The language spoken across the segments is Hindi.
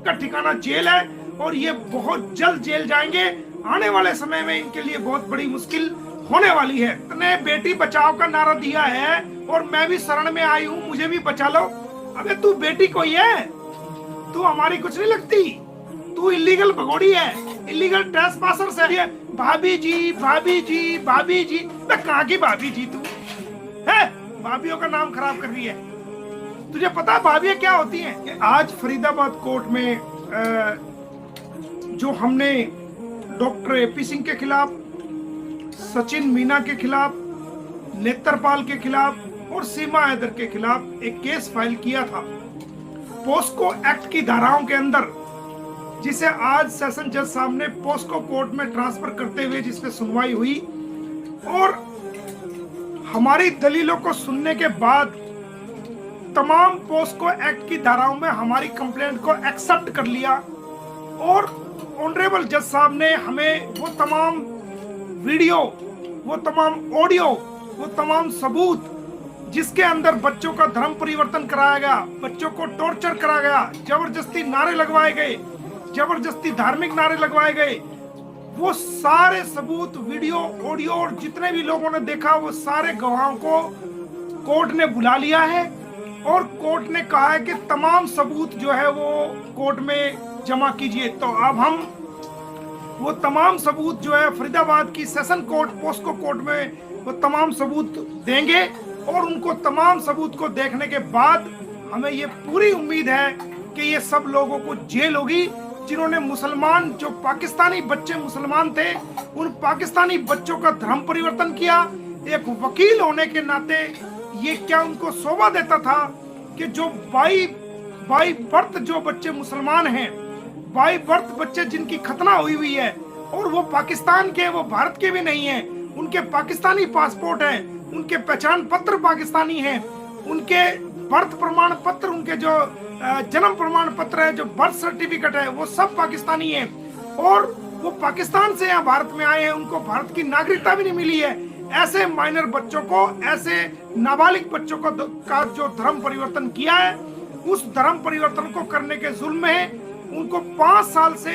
का ठिकाना जेल है और ये बहुत जल्द जेल जाएंगे। आने वाले समय में इनके लिए बहुत बड़ी मुश्किल होने वाली है। ने बेटी बचाओ का नारा दिया है और मैं भी शरण में आई हूँ, मुझे भी बचा लो। अबे तू बेटी कोई है? तू हमारी कुछ नहीं लगती। तू इलीगल भगोड़ी है, इलीगल ट्रेसपासर से है। भाभी जी भाभी जी भाभी जी, कहाँ की भाभी जी तू है? भाभीियों का नाम खराब कर रही है। तुझे पता है भाभीियां क्या होती हैं? आज फरीदाबाद कोर्ट में जो हमने डॉक्टर एपी सिंह के खिलाफ, सचिन मीना के खिलाफ, नेत्रपाल के खिलाफ और सीमा हैदर के खिलाफ एक केस फाइल किया था पोस्को एक्ट की धाराओं के अंदर, जिसे आज सेशन जज साहब ने पोस्को कोर्ट में ट्रांसफर करते हुए जिसपे सुनवाई हुई और हमारी दलीलों को सुनने के बाद तमाम पोस्को एक्ट की धाराओं में हमारी कंप्लेंट को एक्सेप्ट कर लिया और ऑनरेबल जज साहब ने हमें वो तमाम वीडियो, वो तमाम ऑडियो, वो तमाम सबूत जिसके अंदर बच्चों का धर्म परिवर्तन कराया गया, बच्चों को टॉर्चर कराया गया, जबरदस्ती नारे लगवाए गए, जबरदस्ती धार्मिक नारे लगवाए गए, वो सारे सबूत, वीडियो, ऑडियो और जितने भी लोगों ने देखा वो सारे गवाहों को कोर्ट ने बुला लिया है और कोर्ट ने कहा है कि तमाम सबूत जो है वो कोर्ट में जमा कीजिए। तो अब हम वो तमाम सबूत जो है फरीदाबाद की सेशन कोर्ट, पोस्को कोर्ट में वो तमाम सबूत देंगे और उनको तमाम सबूत को देखने के बाद हमें ये पूरी उम्मीद है कि ये सब लोगों को जेल होगी जिन्होंने मुसलमान, जो पाकिस्तानी बच्चे मुसलमान थे, उन पाकिस्तानी बच्चों का धर्म परिवर्तन किया। एक वकील होने के नाते ये क्या उनको शोभा देता था कि जो बाई बर्थ जो बच्चे मुसलमान हैं, बाई बर्थ बच्चे जिनकी खतना हुई है और वो पाकिस्तान के, वो भारत के भी नहीं है, उनके पाकिस्तानी पासपोर्ट है, उनके पहचान पत्र पाकिस्तानी हैं, उनके बर्थ प्रमाण पत्र, उनके जो जन्म प्रमाण पत्र है, जो बर्थ सर्टिफिकेट है, वो सब पाकिस्तानी है और वो पाकिस्तान से यहाँ भारत में आए हैं, उनको भारत की नागरिकता भी नहीं मिली है। ऐसे माइनर बच्चों को, ऐसे नाबालिग बच्चों को का जो धर्म परिवर्तन किया है, उस धर्म परिवर्तन को करने के जुल्म में उनको 5 साल से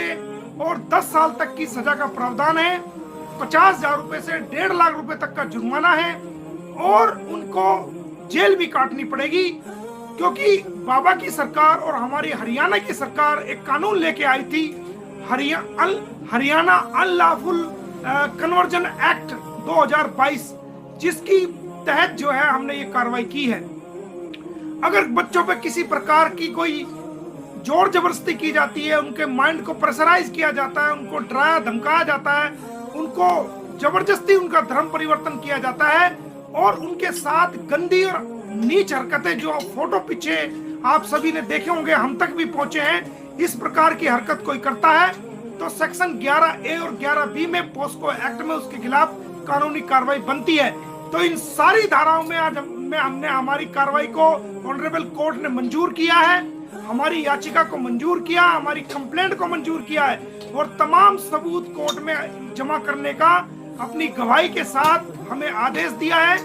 और 10 साल तक की सजा का प्रावधान है, 50,000 रुपए से 1.5 लाख रुपए तक का जुर्माना है और उनको जेल भी काटनी पड़ेगी, क्योंकि बाबा की सरकार और हमारी हरियाणा की सरकार एक कानून लेके आई थी, हरियाणा अनलॉफुल कन्वर्जन एक्ट 2022, जिसकी तहत जो है हमने ये कार्रवाई की है। अगर बच्चों पे किसी प्रकार की कोई जोर जबरदस्ती की जाती है, उनके माइंड को प्रेशराइज किया जाता है, उनको डराया धमकाया जाता है, उनको जबरदस्ती उनका धर्म परिवर्तन किया जाता है और उनके साथ गंदी और नीच हरकतें, जो फोटो पीछे आप सभी ने देखे होंगे, हम तक भी पहुंचे हैं, इस प्रकार की हरकत कोई करता है तो सेक्शन 11A और 11B में पोस्को एक्ट में उसके खिलाफ कानूनी कार्रवाई बनती है। तो इन सारी धाराओं में आज हमने हमारी कार्रवाई को ऑनरेबल कोर्ट ने मंजूर किया है, हमारी याचिका को मंजूर किया, हमारी कंप्लेंट को मंजूर किया है और तमाम सबूत कोर्ट में जमा करने का अपनी गवाही के साथ हमें आदेश दिया है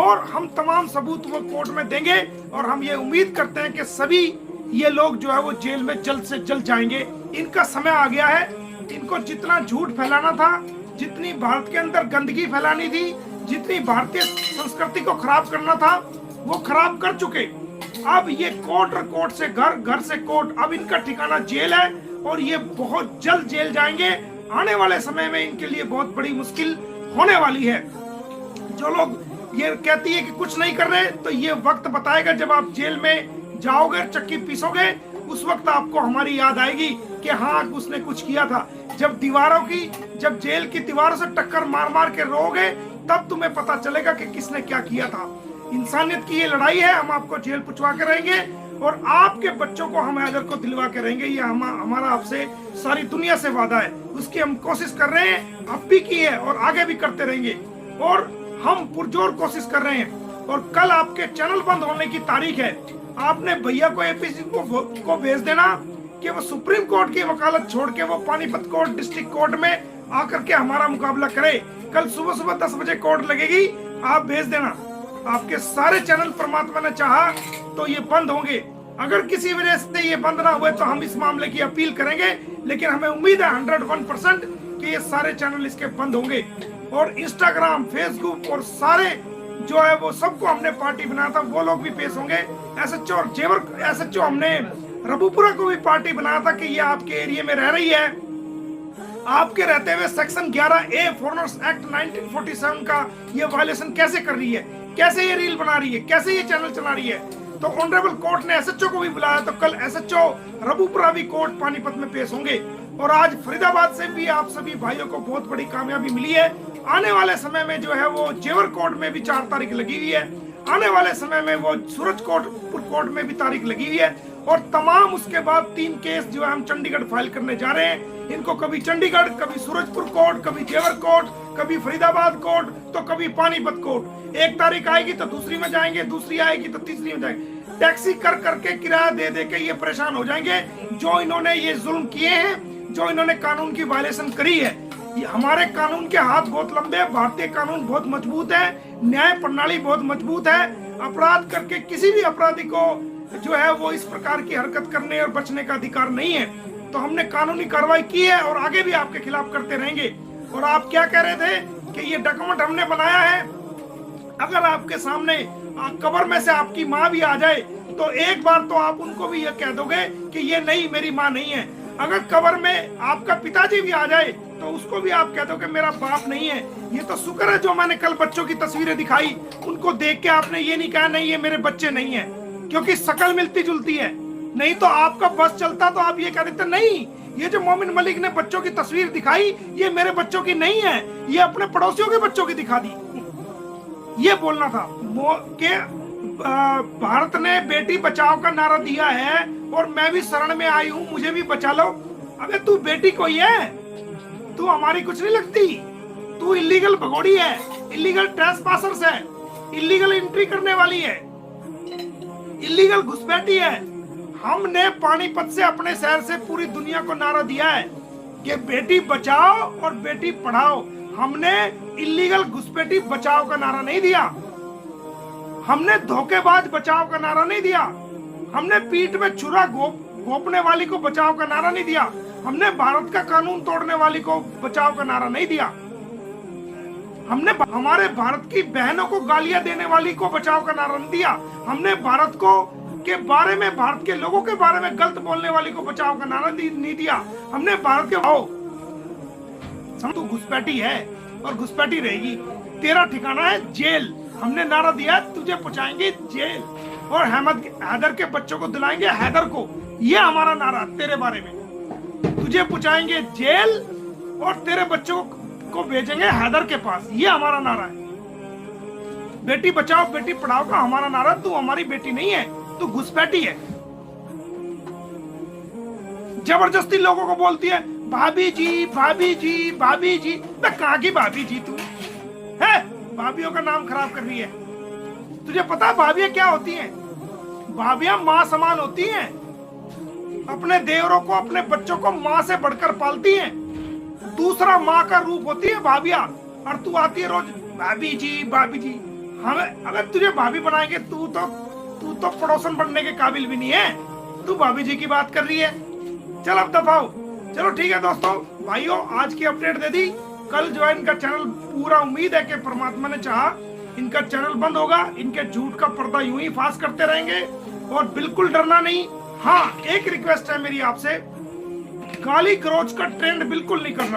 और हम तमाम सबूत वो कोर्ट में देंगे और हम ये उम्मीद करते हैं कि सभी ये लोग जो है वो जेल में जल्द से जल्द जाएंगे। इनका समय आ गया है, इनको जितना झूठ फैलाना था, जितनी भारत के अंदर गंदगी फैलानी थी, जितनी भारतीय संस्कृति को खराब करना था, वो खराब कर चुके। अब ये कोर्ट और कोर्ट से घर, घर से कोर्ट, अब इनका ठिकाना जेल है और ये बहुत जल्द जेल जाएंगे। आने वाले समय में इनके लिए बहुत बड़ी मुश्किल होने वाली है। जो लोग ये कहती है कि कुछ नहीं कर रहे, तो ये वक्त बताएगा जब आप जेल में जाओगे, चक्की पीसोगे, उस वक्त आपको हमारी याद आएगी कि हाँ उसने कुछ किया था। जब जब जेल की दीवारों से टक्कर मार मार के रोगे, तब तुम्हें पता चलेगा कि किसने क्या किया था। इंसानियत की ये लड़ाई है, हम आपको जेल पुछवा के रहेंगे और आपके बच्चों को हम हैदर को दिलवा के रहेंगे। ये हमारा आपसे सारी दुनिया से वादा है, उसकी हम कोशिश कर रहे हैं, अब भी की है और आगे भी करते रहेंगे और हम पुरजोर कोशिश कर रहे हैं। और कल आपके चैनल बंद होने की तारीख है, आपने भैया को एपीसी को भेज देना कि वो सुप्रीम कोर्ट की वकालत छोड़ के वो पानीपत कोर्ट, डिस्ट्रिक्ट कोर्ट में आकर के हमारा मुकाबला करे। कल सुबह सुबह 10 बजे कोर्ट लगेगी, आप भेज देना। आपके सारे चैनल परमात्मा ने चाहा तो ये बंद होंगे अगर किसी वजह से ये बंद ना हुए तो हम इस मामले की अपील करेंगे, लेकिन हमें उम्मीद है 101% कि ये सारे चैनल इसके बंद होंगे। और इंस्टाग्राम, फेसबुक और सारे जो है वो सबको हमने पार्टी बनाया था, वो लोग भी पेश होंगे। एसएचओ और जेवर एसएचओ हमने रबुपुरा को भी पार्टी बनाया था कि ये आपके एरिया में रह रही है, आपके रहते हुए सेक्शन 11A फॉरेनर्स एक्ट 1947 का ये वायलेशन कैसे कर रही है, कैसे ये रील बना रही है, कैसे ये चैनल चला रही है। तो ऑनरेबल कोर्ट ने एसएचओ को भी बुलाया, तो कल एसएचओ रबुपुरा भी कोर्ट पानीपत में पेश होंगे। और आज फरीदाबाद से भी आप सभी भाइयों को बहुत बड़ी कामयाबी मिली है। आने वाले समय में जो है वो जेवर कोर्ट में भी 4 तारीख लगी हुई है, आने वाले समय में वो सूरज कोर्ट में भी तारीख लगी हुई है। और तमाम उसके बाद 3 केस जो है हम चंडीगढ़ फाइल करने जा रहे हैं। इनको कभी चंडीगढ़, कभी सूरजपुर कोर्ट, कभी जेवर कोर्ट, कभी फरीदाबाद कोर्ट, तो कभी पानीपत कोर्ट। 1 तारीख आएगी तो दूसरी में जाएंगे, दूसरी आएगी तो तीसरी में जाएंगे। टैक्सी कर करके किराया दे दे के ये परेशान हो जाएंगे। जो इन्होंने ये जुल्म किए हैं, जो इन्होंने कानून की वायलेशन करी है, हमारे कानून के हाथ बहुत लंबे हैं, भारतीय कानून बहुत मजबूत है, न्याय प्रणाली बहुत मजबूत है। अपराध करके किसी भी अपराधी को जो है वो इस प्रकार की हरकत करने और बचने का अधिकार नहीं है। तो हमने कानूनी कार्रवाई की है और आगे भी आपके खिलाफ करते रहेंगे। और आप क्या कह रहे थे कि ये डॉक्यूमेंट हमने बनाया है, अगर आपके सामने कब्र में से आपकी माँ भी आ जाए तो एक बार तो आप उनको भी ये कह दोगे कि ये नहीं, मेरी माँ नहीं है। अगर कब्र में आपका पिताजी भी आ जाए तो उसको भी आप कह दो कि मेरा बाप नहीं है। ये तो शुक्र है जो मैंने कल बच्चों की तस्वीरें दिखाई, उनको देख के आपने ये नहीं कहा नहीं ये मेरे बच्चे नहीं है, क्योंकि शक्ल मिलती जुलती है। नहीं तो आपका बस चलता तो आप ये कह देते नहीं, ये जो मोमिन मलिक ने बच्चों की तस्वीर दिखाई ये मेरे बच्चों की नहीं है, ये अपने पड़ोसियों के बच्चों की दिखा दी। ये बोलना था कि भारत ने बेटी बचाओ का नारा दिया है और मैं भी शरण में आई हूँ, मुझे भी बचा लो। अबे तू बेटी कोई है, तू हमारी कुछ नहीं लगती, तू इलीगल भगोड़ी है, इलीगल ट्रेसपासर्स है, इलीगल एंट्री करने वाली है, इलीगल घुसपैठी है। हमने पानीपत से, अपने शहर से पूरी दुनिया को नारा दिया है कि बेटी बचाओ और बेटी पढ़ाओ। हमने इलीगल घुसपैठी बचाओ का नारा नहीं दिया, हमने धोखेबाज बचाओ का नारा नहीं दिया, हमने पीठ में छुरा घोंपने वाली को बचाओ का नारा नहीं दिया, हमने भारत का कानून तोड़ने वाली को बचाओ का नारा नहीं दिया, हमने हमारे भारत की बहनों को गालियां देने वाली को बचाओ का नारा नहीं दिया, हमने भारत को के बारे में, भारत के लोगों के बारे में गलत बोलने वाली को बचाओ का नारा नहीं दिया। हमने भारत के तू घुसपैठी है और घुसपैठी रहेगी, तेरा ठिकाना है जेल। हमने नारा दिया तुझे पहुंचाएंगे जेल और हैदर के बच्चों को दिलाएंगे हैदर को। ये हमारा नारा तेरे बारे में, तुझे पहुंचाएंगे जेल और तेरे बच्चों को भेजेंगे हैदर के पास। ये हमारा नारा है। बेटी बचाओ बेटी पढ़ाओ का हमारा नारा। तू हमारी बेटी नहीं है, तू घुसपैठी है। जबरदस्ती लोगों को बोलती है भाभी जी भाभी जी भाभी जी। कहाँ की भाभी जी तू है? भाभियों का नाम खराब कर रही है। तुझे पता भाभियां क्या होती हैं? भाभियां माँ समान होती हैं, अपने देवरों को, अपने बच्चों को माँ से बढ़कर पालती हैं। दूसरा माँ का रूप होती है भाभियां। और तू आती है रोज भाभी जी भाभी जी। हमें अगर तुझे भाभी बनाएंगे तू तो पड़ोसन बनने के काबिल भी नहीं है, तू भाभी जी की बात कर रही है। चल अब दफाओ। चलो ठीक है दोस्तों भाइयों, आज की अपडेट दे दी। कल जो है इनका चैनल, पूरा उम्मीद है कि परमात्मा ने चाहा इनका चैनल बंद होगा। इनके झूठ का पर्दा यूं ही फाश करते रहेंगे और बिल्कुल डरना नहीं। हाँ, एक रिक्वेस्ट है मेरी आपसे, गाली गलौज का ट्रेंड बिल्कुल नहीं करना।